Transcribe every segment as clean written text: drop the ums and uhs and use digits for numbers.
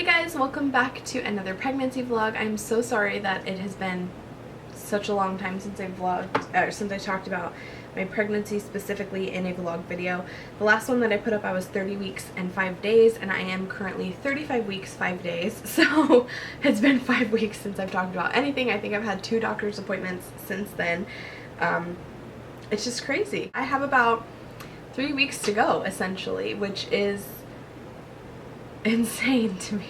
Hey guys, welcome back to another pregnancy vlog. I'm so sorry that it has been such a long time since I vlogged, or since I talked about my pregnancy specifically in a vlog video. The last one that I put up, I was 30 weeks and 5 days, and I am currently 35 weeks, 5 days. So it's been 5 weeks since I've talked about anything. I think I've had 2 doctor's appointments since then. It's just crazy. I have about 3 weeks to go, essentially, which is insane to me.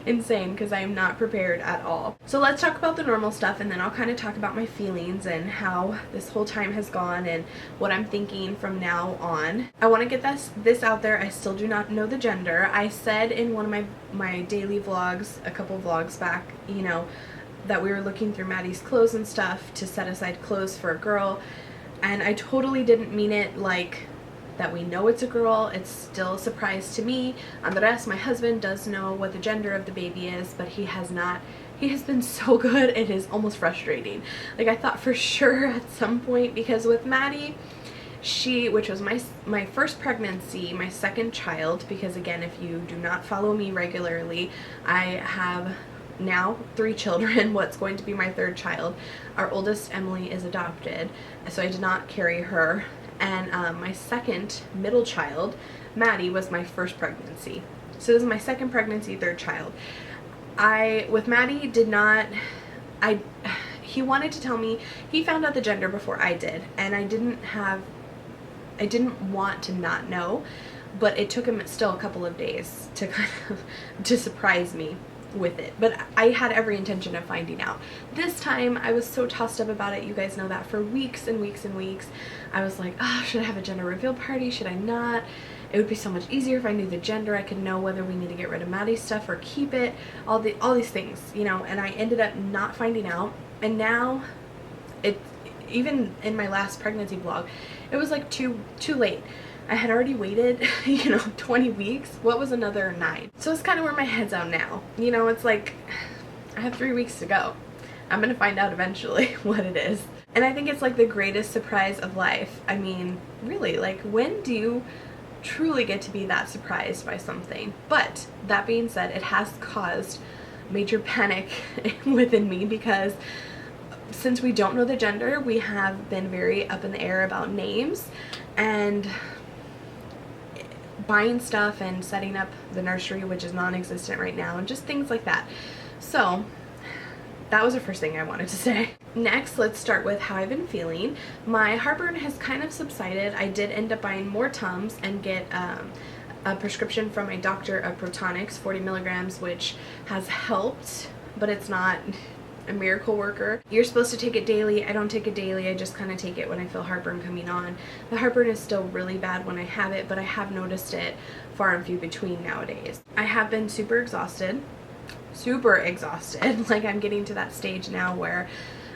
Insane, because I am not prepared at all. So let's talk about the normal stuff, and then I'll kind of talk about my feelings and how this whole time has gone and what I'm thinking from now on. I want to get this out there. I still do not know the gender. I said in one of my daily vlogs, a couple vlogs back, you know, that we were looking through Maddie's clothes and stuff to set aside clothes for a girl, and I totally didn't mean it like that we know it's a girl. It's still a surprise to me. Andres, my husband, does know what the gender of the baby is, but he has not. He has been so good, it is almost frustrating. Like, I thought for sure at some point, because with Maddie, which was my first pregnancy, my second child, because again, if you do not follow me regularly, I have now 3 children, what's going to be my 3rd child. Our oldest, Emily, is adopted, so I did not carry her. And my second middle child, Maddie, was my first pregnancy. So this is my second pregnancy, 3rd child. With Maddie, he wanted to tell me, he found out the gender before I did, and I didn't want to not know, but it took him still a couple of days to to surprise me with it. But I had every intention of finding out. This time I was so tossed up about it. You guys know that for weeks and weeks and weeks I was like, oh, should I have a gender reveal party? Should I not? It would be so much easier if I knew the gender. I could know whether we need to get rid of Maddie's stuff or keep it, all these things, you know. And I ended up not finding out, and now even in my last pregnancy vlog, it was like too late. I had already waited, you know, 20 weeks. What was another 9? So it's kind of where my head's at now. You know, it's like, I have 3 weeks to go. I'm gonna find out eventually what it is. And I think it's like the greatest surprise of life. I mean, really, like, when do you truly get to be that surprised by something? But that being said, it has caused major panic within me, because since we don't know the gender, we have been very up in the air about names and buying stuff and setting up the nursery, which is non-existent right now, and just things like that. So that was the first thing I wanted to say. Next, let's start with how I've been feeling. My heartburn has kind of subsided. I did end up buying more Tums and get a prescription from my doctor of Protonics, 40 milligrams, which has helped, but it's not a miracle worker. You're supposed to take it daily. I don't take it daily. I just kind of take it when I feel heartburn coming on. The heartburn is still really bad when I have it, but I have noticed it far and few between nowadays. I have been super exhausted. Like, I'm getting to that stage now where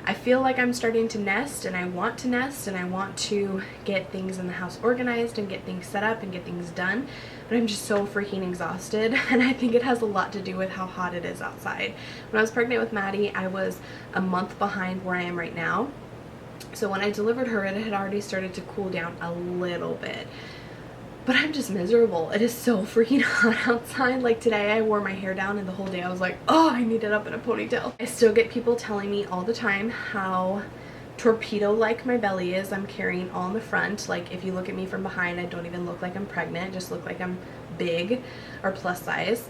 I feel like I'm starting to nest, and I want to nest, and I want to get things in the house organized and get things set up and get things done, but I'm just so freaking exhausted, and I think it has a lot to do with how hot it is outside. When I was pregnant with Maddie, I was a month behind where I am right now, so when I delivered her, it had already started to cool down a little bit. But I'm just miserable. It is so freaking hot outside. Like, today I wore my hair down, and the whole day I was like, oh, I need it up in a ponytail. I still get people telling me all the time how torpedo-like my belly is. I'm carrying all in the front. Like, if you look at me from behind, I don't even look like I'm pregnant. I just look like I'm big or plus size.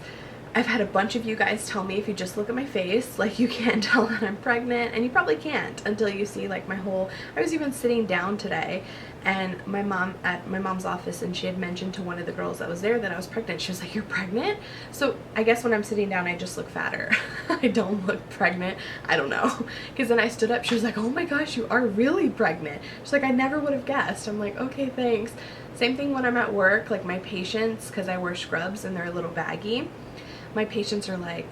I've had a bunch of you guys tell me if you just look at my face, like, you can't tell that I'm pregnant, and you probably can't until you see, like, my whole... I was even sitting down today, and my mom at my mom's office, and she had mentioned to one of the girls that was there that I was pregnant. She was like, you're pregnant? So I guess when I'm sitting down, I just look fatter. I don't look pregnant. I don't know. Because then I stood up, she was like, oh my gosh, you are really pregnant. She's like, I never would have guessed. I'm like, okay, thanks. Same thing when I'm at work, like, my patients, because I wear scrubs and they're a little baggy, my patients are like,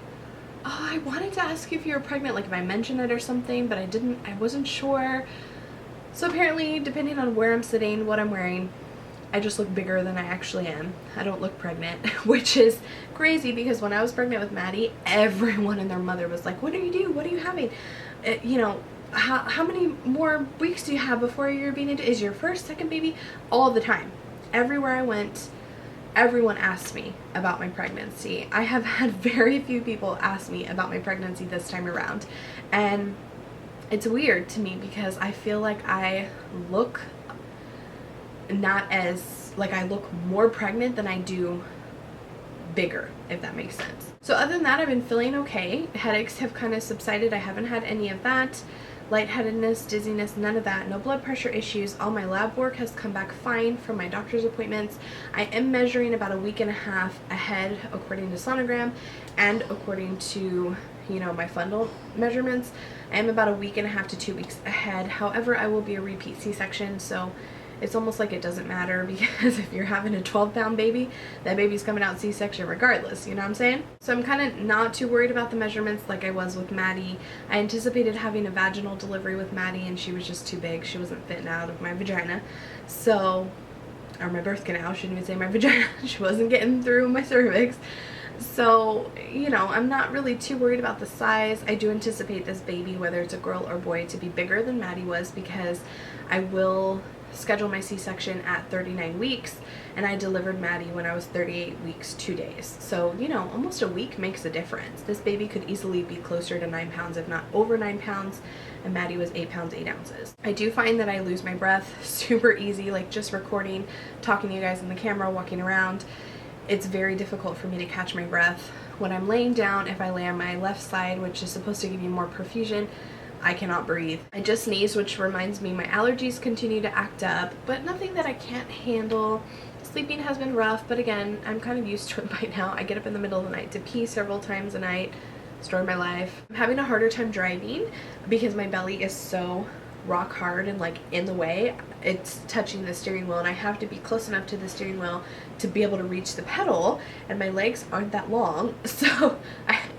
oh, I wanted to ask you if you were pregnant, like if I mentioned it or something, but I wasn't sure. So apparently, depending on where I'm sitting, what I'm wearing, I just look bigger than I actually am. I don't look pregnant, which is crazy, because when I was pregnant with Maddie, everyone and their mother was like, what do you do? What are you having? You know, how many more weeks do you have before you're being into, is your first, second baby? All the time. Everywhere I went, everyone asks me about my pregnancy. I have had very few people ask me about my pregnancy this time around, and it's weird to me because I feel like I look not as, like, I look more pregnant than I do bigger, if that makes sense. So other than that, I've been feeling okay. Headaches have kind of subsided. I haven't had any of that. Lightheadedness, dizziness, none of that. No blood pressure issues. All my lab work has come back fine from my doctor's appointments. I am measuring about a week and a half ahead according to sonogram and according to, you know, my fundal measurements. I am about a week and a half to 2 weeks ahead. However, I will be a repeat C-section, so it's almost like it doesn't matter, because if you're having a 12-pound baby, that baby's coming out C-section regardless, you know what I'm saying? So I'm kind of not too worried about the measurements like I was with Maddie. I anticipated having a vaginal delivery with Maddie, and she was just too big. She wasn't fitting out of my vagina. So, or my birth canal, I shouldn't even say my vagina. She wasn't getting through my cervix. So, you know, I'm not really too worried about the size. I do anticipate this baby, whether it's a girl or boy, to be bigger than Maddie was, because I will schedule my C-section at 39 weeks, and I delivered Maddie when I was 38 weeks 2 days. So, you know, almost a week makes a difference. This baby could easily be closer to 9 pounds, if not over 9 pounds, and Maddie was 8 pounds 8 ounces. I do find that I lose my breath super easy, like just recording, talking to you guys in the camera, walking around. It's very difficult for me to catch my breath. When I'm laying down, if I lay on my left side, which is supposed to give you more perfusion, I cannot breathe. I just sneeze, which reminds me my allergies continue to act up, but nothing that I can't handle. Sleeping has been rough, but again, I'm kind of used to it by now. I get up in the middle of the night to pee several times a night. Story of my life. I'm having a harder time driving because my belly is so rock hard and like in the way. It's touching the steering wheel, and I have to be close enough to the steering wheel to be able to reach the pedal, and my legs aren't that long, so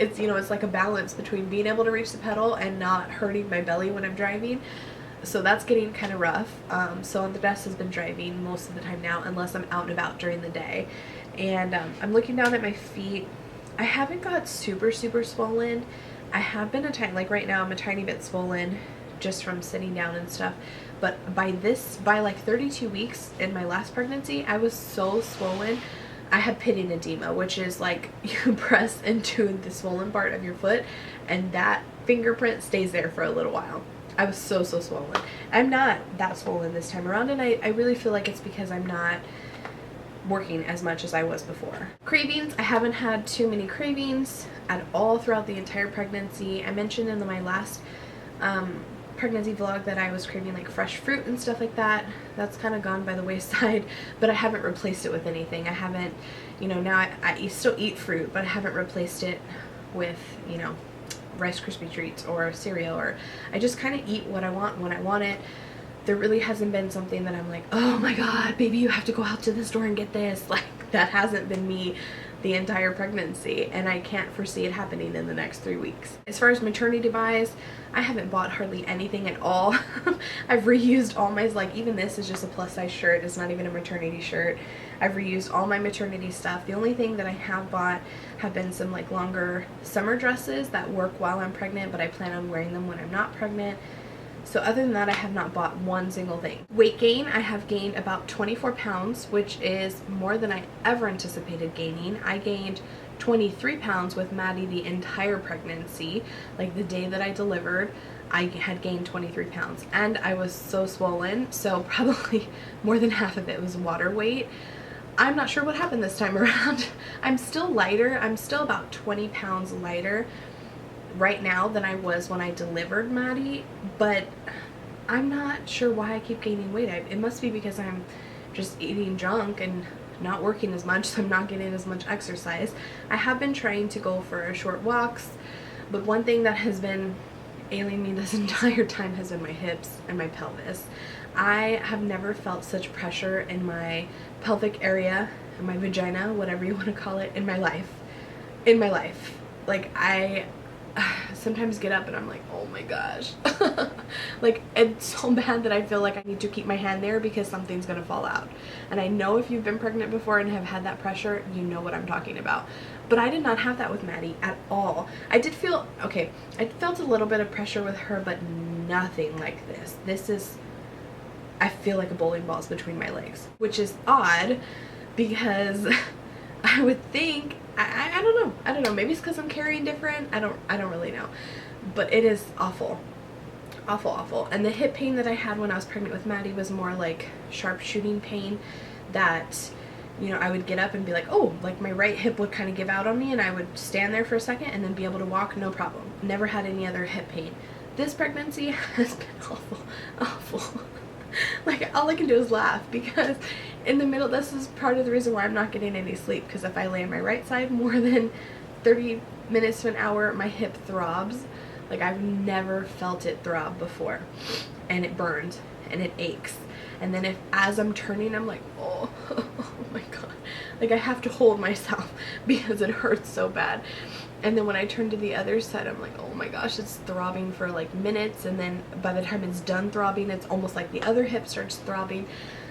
it's, you know, it's like a balance between being able to reach the pedal and not hurting my belly when I'm driving. So that's getting kind of rough. So the best has been driving most of the time now, unless I'm out and about during the day. And I'm looking down at my feet. I haven't got super swollen. I have been like right now I'm a tiny bit swollen just from sitting down and stuff, but by like 32 weeks in my last pregnancy, I was so swollen. I had pitting edema, which is like you press into the swollen part of your foot and that fingerprint stays there for a little while. I was so swollen. I'm not that swollen this time around, and I really feel like it's because I'm not working as much as I was before. Cravings, I haven't had too many cravings at all throughout the entire pregnancy. I mentioned in my last pregnancy vlog that I was craving like fresh fruit and stuff like that. That's kind of gone by the wayside, but I haven't replaced it with anything. I haven't, you know, now I still eat fruit, but I haven't replaced it with, you know, Rice Krispie treats or cereal, or I just kind of eat what I want when I want it. There really hasn't been something that I'm like, oh my god, baby, you have to go out to the store and get this. Like, that hasn't been me the entire pregnancy, and I can't foresee it happening in the next 3 weeks. As far as maternity buys, I haven't bought hardly anything at all. I've reused all my, like, even this is just a plus size shirt. It's not even a maternity shirt. I've reused all my maternity stuff. The only thing that I have bought have been some like longer summer dresses that work while I'm pregnant, but I plan on wearing them when I'm not pregnant. So other than that, I have not bought one single thing. Weight gain, I have gained about 24 pounds, which is more than I ever anticipated gaining. I gained 23 pounds with Maddie the entire pregnancy. Like the day that I delivered, I had gained 23 pounds, and I was so swollen, so probably more than half of it was water weight. I'm not sure what happened this time around. I'm still lighter. I'm still about 20 pounds lighter right now than I was when I delivered Maddie, but I'm not sure why I keep gaining weight. It must be because I'm just eating junk and not working as much, so I'm not getting as much exercise. I have been trying to go for short walks, but one thing that has been ailing me this entire time has been my hips and my pelvis. I have never felt such pressure in my pelvic area, in my vagina, whatever you want to call it, in my life. Like, I sometimes get up and I'm like, oh my gosh. Like, it's so bad that I feel like I need to keep my hand there because something's gonna fall out. And I know if you've been pregnant before and have had that pressure, you know what I'm talking about. But I did not have that with Maddie at all. I did feel, okay, I felt a little bit of pressure with her, but nothing like this. This is, I feel like a bowling ball's between my legs, which is odd because I would think, I don't know, maybe it's because I'm carrying different, I don't really know, but it is awful. Awful. And the hip pain that I had when I was pregnant with Maddie was more like sharp shooting pain that, you know, I would get up and be like, oh, like my right hip would kind of give out on me, and I would stand there for a second and then be able to walk, no problem. Never had any other hip pain. This pregnancy has been awful. Like, all I can do is laugh, because in the middle, this is part of the reason why I'm not getting any sleep, because if I lay on my right side more than 30 minutes to an hour, my hip throbs. Like, I've never felt it throb before, and it burns and it aches. And then as I'm turning, I'm like, oh my god, like I have to hold myself because it hurts so bad. And then when I turn to the other side, I'm like, oh my gosh, it's throbbing for like minutes, and then by the time it's done throbbing, it's almost like the other hip starts throbbing.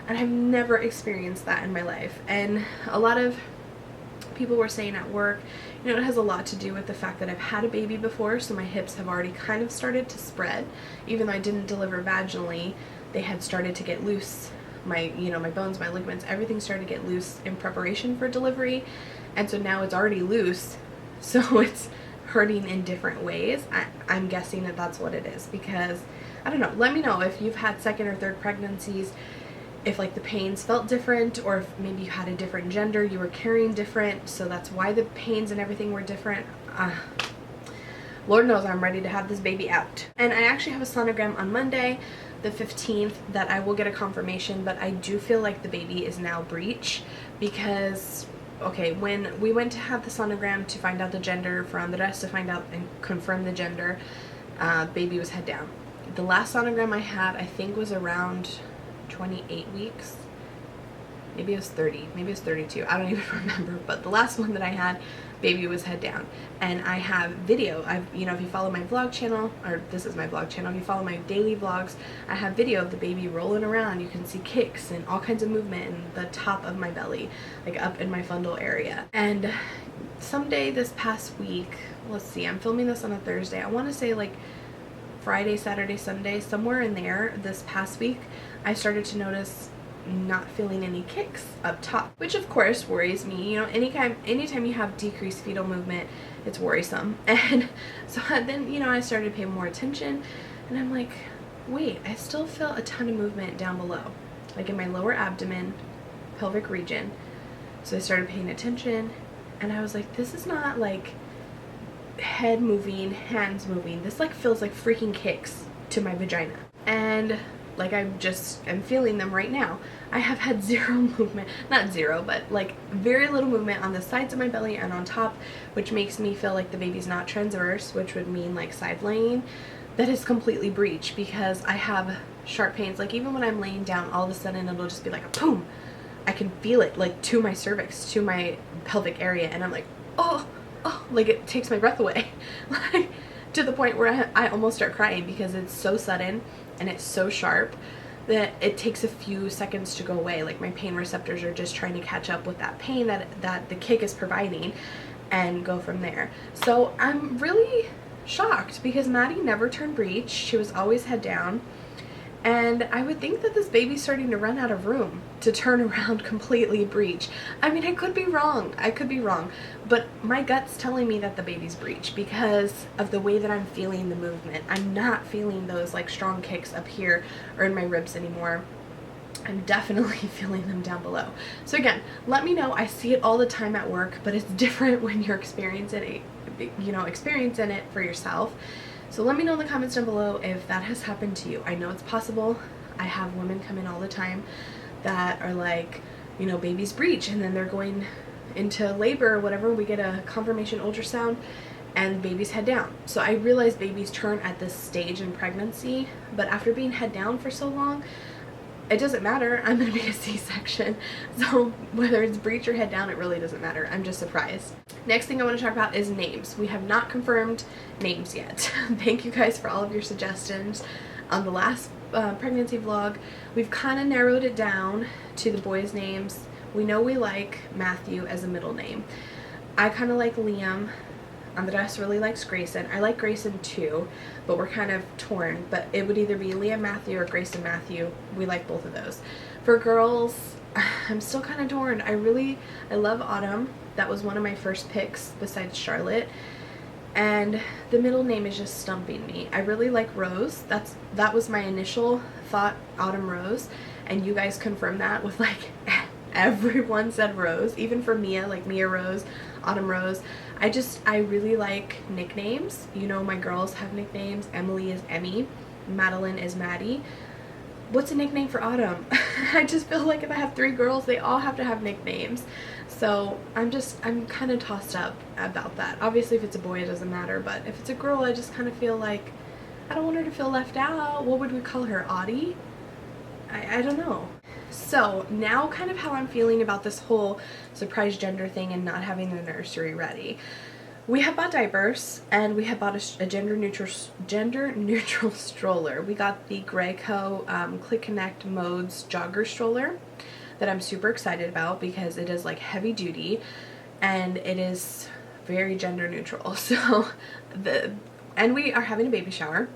And I've never experienced that in my life. And a lot of people were saying at work, you know, it has a lot to do with the fact that I've had a baby before, so my hips have already kind of started to spread. Even though I didn't deliver vaginally, they had started to get loose. My, you know, my bones, my ligaments, everything started to get loose in preparation for delivery. And so now it's already loose, so it's hurting in different ways. I'm guessing that that's what it is, because, I don't know, let me know if you've had second or third pregnancies, if like the pains felt different, or if maybe you had a different gender, you were carrying different, so that's why the pains and everything were different. Lord knows I'm ready to have this baby out. And I actually have a sonogram on Monday, the 15th, that I will get a confirmation, but I do feel like the baby is now breech, because, okay, when we went to have the sonogram to find out the gender, for Andres to find out and confirm the gender, baby was head down. The last sonogram I had, I think, was around 28 weeks. Maybe it was 30, maybe it was 32, I don't even remember, but the last one that I had, baby was head down. And I have video, you know, if you follow my vlog channel, or this is my vlog channel, if you follow my daily vlogs, I have video of the baby rolling around. You can see kicks and all kinds of movement in the top of my belly, like up in my fundal area. And someday this past week, let's see, I'm filming this on a Thursday, I want to say like Friday, Saturday, Sunday, somewhere in there this past week, I started to notice not feeling any kicks up top, which of course worries me. You know, anytime you have decreased fetal movement, it's worrisome. And so then, you know, I started to pay more attention, and I'm like, wait, I still feel a ton of movement down below, like in my lower abdomen, pelvic region. So I started paying attention, and I was like, this is not like head moving, hands moving. This like feels like freaking kicks to my vagina. And like I'm feeling them right now. I have had zero movement, not zero, but like very little movement on the sides of my belly and on top, which makes me feel like the baby's not transverse, which would mean like side laying. That is completely breech, because I have sharp pains. Like even when I'm laying down, all of a sudden it'll just be like a boom. I can feel it like to my cervix, to my pelvic area, and I'm like, oh, like it takes my breath away. Like to the point where I almost start crying, because it's so sudden and it's so sharp that it takes a few seconds to go away. Like my pain receptors are just trying to catch up with that pain that the kick is providing, and go from there. So I'm really shocked, because Maddie never turned breech. She was always head down. And I would think that this baby's starting to run out of room to turn around completely breech. I mean, I could be wrong, but my gut's telling me that the baby's breech, because of the way that I'm feeling the movement. I'm not feeling those like strong kicks up here or in my ribs anymore. I'm definitely feeling them down below. So again, let me know. I see it all the time at work, but it's different when you're experiencing it for yourself. So let me know in the comments down below if that has happened to you. I know it's possible. I have women come in all the time that are like, you know, baby's breech, and then they're going into labor or whatever. We get a confirmation ultrasound and baby's head down. So I realize babies turn at this stage in pregnancy, but after being head down for so long, it doesn't matter. I'm gonna be a C-section. So whether it's breech or head down, it really doesn't matter. I'm just surprised. Next thing I want to talk about is names. We have not confirmed names yet. Thank you guys for all of your suggestions on the last pregnancy vlog. We've kind of narrowed it down to the boys' names. We know we like Matthew as a middle name. I kind of like Liam. Andres really likes Grayson. I like Grayson too, but we're kind of torn. But it would either be Liam Matthew or Grayson Matthew. We like both of those. For girls, I'm still kind of torn. I love Autumn. That was one of my first picks besides Charlotte. And the middle name is just stumping me. I really like Rose. That was my initial thought, Autumn Rose. And you guys confirmed that with like everyone said Rose. Even for Mia, like Mia Rose, Autumn Rose. I really like nicknames. You know, my girls have nicknames. Emily is Emmy. Madeline is Maddie. What's a nickname for Autumn? I just feel like if I have 3 girls, they all have to have nicknames. So I'm kind of tossed up about that. Obviously if it's a boy it doesn't matter, but if it's a girl I just kind of feel like I don't want her to feel left out. What would we call her? Audie? I don't know. So now kind of how I'm feeling about this whole surprise gender thing and not having the nursery ready. We have bought diapers and we have bought a gender neutral stroller. We got the Graco Click Connect Modes jogger stroller that I'm super excited about because it is like heavy duty and it is very gender neutral. So and we are having a baby shower.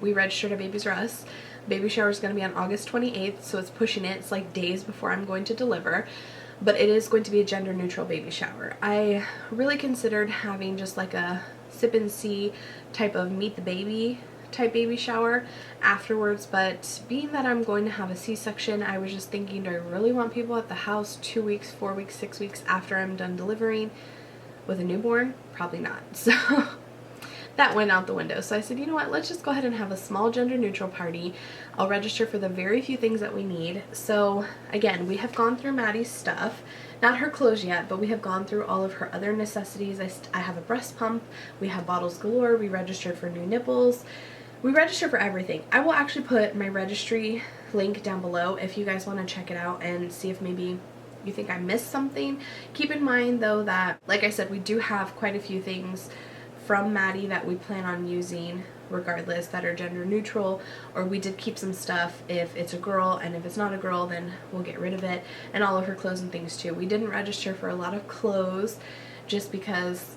We registered at Babies R Us. Baby shower is going to be on August 28th, so it's pushing it. It's like days before I'm going to deliver, but it is going to be a gender neutral baby shower. I really considered having just like a sip and see type of meet the baby type baby shower afterwards, but being that I'm going to have a C-section, I was just thinking, do I really want people at the house 2 weeks, 4 weeks, 6 weeks after I'm done delivering with a newborn? Probably not. So that went out the window. So I said, you know what, let's just go ahead and have a small gender neutral party. I'll register for the very few things that we need. So again, we have gone through Maddie's stuff, not her clothes yet, but we have gone through all of her other necessities. I have a breast pump, we have bottles galore, we registered for new nipples, we registered for everything. I will actually put my registry link down below if you guys want to check it out and see if maybe you think I missed something. Keep in mind though that, like I said, we do have quite a few things from Maddie that we plan on using regardless that are gender neutral, or we did keep some stuff if it's a girl, and if it's not a girl then we'll get rid of it, and all of her clothes and things too. We didn't register for a lot of clothes just because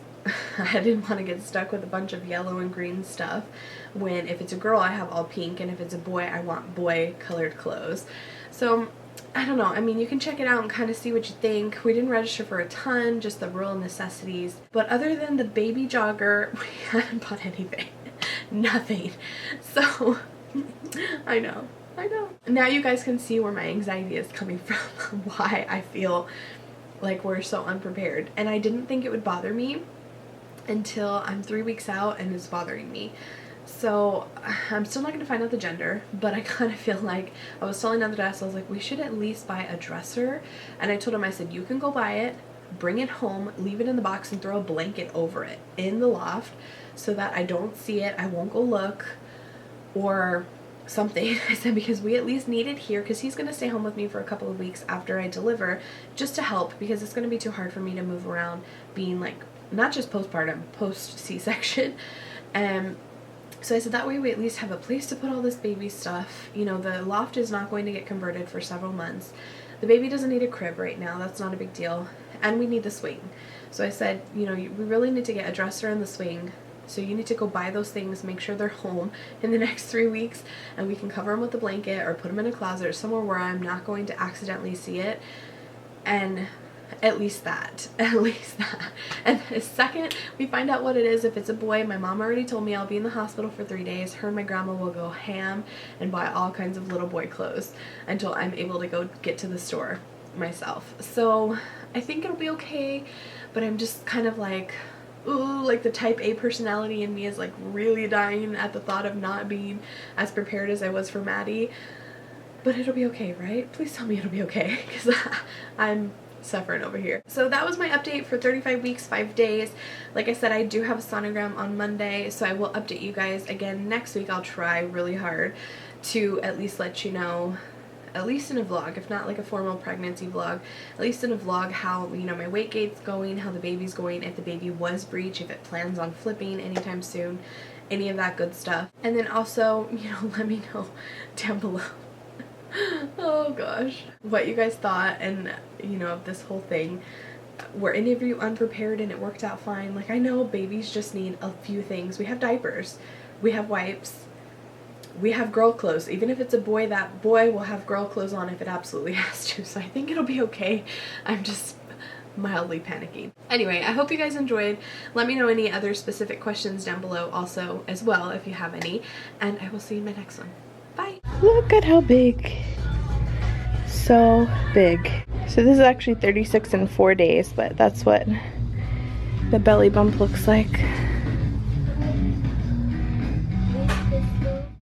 I didn't want to get stuck with a bunch of yellow and green stuff when if it's a girl I have all pink, and if it's a boy I want boy colored clothes. So I don't know, I mean, you can check it out and kind of see what you think. We didn't register for a ton, just the real necessities. But other than the baby jogger, we haven't bought anything. Nothing. So, I know. Now you guys can see where my anxiety is coming from, why I feel like we're so unprepared. And I didn't think it would bother me until I'm 3 weeks out and it's bothering me. So I'm still not going to find out the gender, but I kind of feel like, I was telling another desk, I was like, we should at least buy a dresser. And I told him, I said, you can go buy it, bring it home, leave it in the box, and throw a blanket over it in the loft so that I don't see it, I won't go look, or something. I said, because we at least need it here, because he's going to stay home with me for a couple of weeks after I deliver, just to help, because it's going to be too hard for me to move around being like, not just postpartum, post C-section. So I said that way we at least have a place to put all this baby stuff. You know, the loft is not going to get converted for several months. The baby doesn't need a crib right now. That's not a big deal. And we need the swing. So I said, you know, we really need to get a dresser and the swing. So you need to go buy those things, make sure they're home in the next 3 weeks, and we can cover them with a blanket or put them in a closet or somewhere where I'm not going to accidentally see it. And at least that. And the second we find out what it is, if it's a boy, my mom already told me I'll be in the hospital for 3 days. Her and my grandma will go ham and buy all kinds of little boy clothes until I'm able to go get to the store myself. So I think it'll be okay, but I'm just kind of like, ooh, like the type A personality in me is like really dying at the thought of not being as prepared as I was for Maddie. But it'll be okay, right? Please tell me it'll be okay, because I'm suffering over here. So that was my update for 35 weeks, 5 days. Like I said, I do have a sonogram on Monday, so I will update you guys again next week. I'll try really hard to at least let you know, at least in a vlog, if not like a formal pregnancy vlog, at least in a vlog how, you know, my weight gain's going, how the baby's going, if the baby was breech, if it plans on flipping anytime soon, any of that good stuff. And then also, you know, let me know down below oh gosh, what you guys thought, and you know, of this whole thing. Were any of you unprepared and it worked out fine? Like, I know babies just need a few things. We have diapers, we have wipes, we have girl clothes. Even if it's a boy, that boy will have girl clothes on if it absolutely has to. So I think it'll be okay. I'm just mildly panicking. Anyway, I hope you guys enjoyed. Let me know any other specific questions down below also as well if you have any. And I will see you in my next one. Bye. Look at how big. So big. So this is actually 36 in 4 days, but that's what the belly bump looks like.